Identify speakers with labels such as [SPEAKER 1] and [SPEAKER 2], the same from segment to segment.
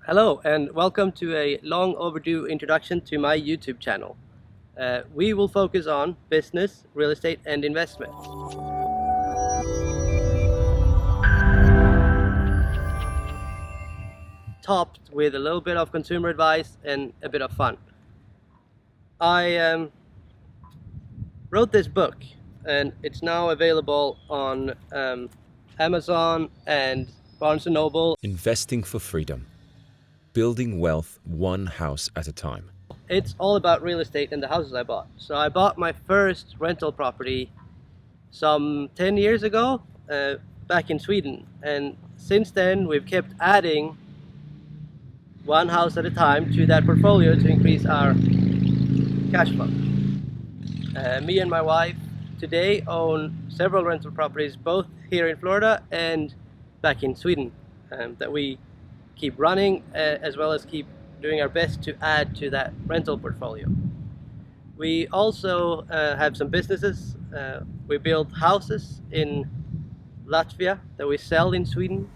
[SPEAKER 1] Hello and welcome to a long overdue introduction to my YouTube channel. We will focus on business, real estate and investment. Topped with a little bit of consumer advice and a bit of fun. I wrote this book and it's now available on Amazon and Barnes & Noble.
[SPEAKER 2] Investing for freedom. Building wealth one house at a time.
[SPEAKER 1] It's all about real estate and the houses I bought. So I bought my first rental property some 10 years ago back in Sweden, and since then we've kept adding one house at a time to that portfolio to increase our cash flow. Me and my wife today own several rental properties both here in Florida and back in Sweden that we keep running as well as keep doing our best to add to that rental portfolio. We also have some businesses. We build houses in Latvia that we sell in Sweden.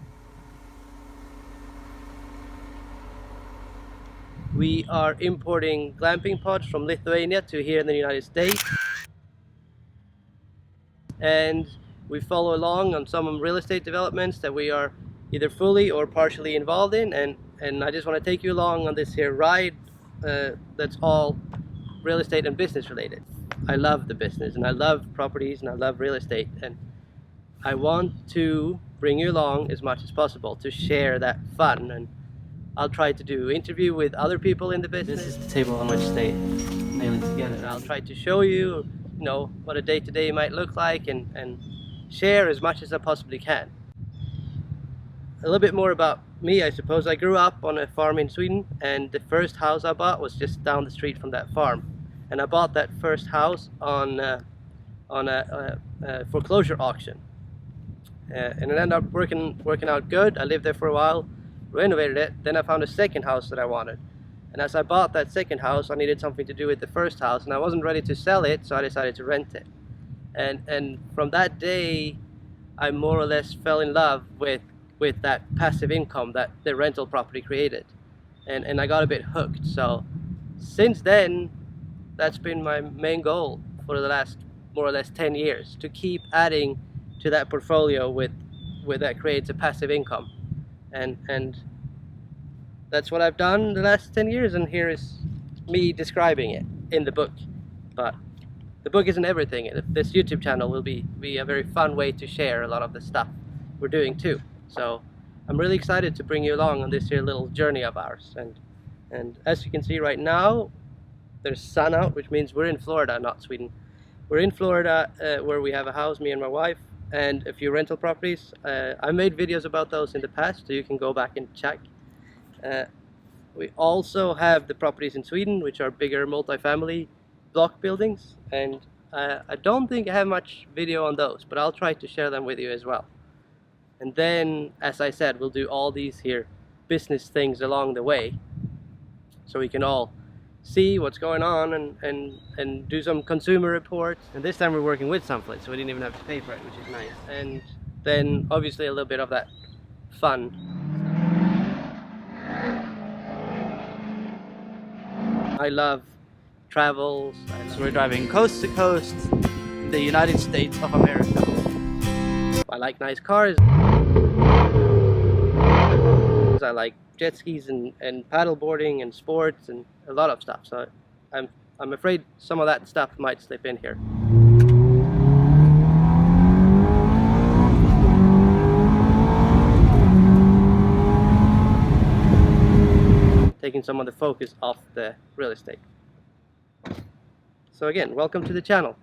[SPEAKER 1] We are importing glamping pods from Lithuania to here in the United States. And we follow along on some real estate developments that we are either fully or partially involved in, and I just want to take you along on this here ride that's all real estate and business related. I love the business and I love properties and I love real estate, and I want to bring you along as much as possible to share that fun. And I'll try to do interview with other people in the business.
[SPEAKER 3] This is the table on which they nail it together.
[SPEAKER 1] And I'll try to show you, what a day-to-day might look like and share as much as I possibly can. A little bit more about me, I suppose. I grew up on a farm in Sweden, and the first house I bought was just down the street from that farm. And I bought that first house on a foreclosure auction, and it ended up working out good. I lived there for a while, renovated it, then I found a second house that I wanted. And as I bought that second house, I needed something to do with the first house, and I wasn't ready to sell it, so I decided to rent it. And from that day, I more or less fell in love with that passive income that the rental property created, and I got a bit hooked. So since then, that's been my main goal for the last more or less 10 years, to keep adding to that portfolio with that creates a passive income, and that's what I've done the last 10 years, and here is me describing it in the book. But the book isn't everything. This YouTube channel will be a very fun way to share a lot of the stuff we're doing too. So I'm really excited to bring you along on this here little journey of ours. And as you can see right now, there's sun out, which means we're in Florida, not Sweden. We're in Florida where we have a house, me and my wife, and a few rental properties. I made videos about those in the past, so you can go back and check. We also have the properties in Sweden, which are bigger multifamily block buildings, and I don't think I have much video on those, but I'll try to share them with you as well. And then, as I said, we'll do all these here business things along the way, so we can all see what's going on and do some consumer reports. And this time we're working with Sunflit, so we didn't even have to pay for it, which is nice. And then obviously a little bit of that fun. I love travels.
[SPEAKER 3] So we're driving coast to coast in the United States of America.
[SPEAKER 1] I like nice cars. I like jet skis and paddle boarding and sports and a lot of stuff. So I'm afraid some of that stuff might slip in here. Taking some of the focus off the real estate. So again, welcome to the channel.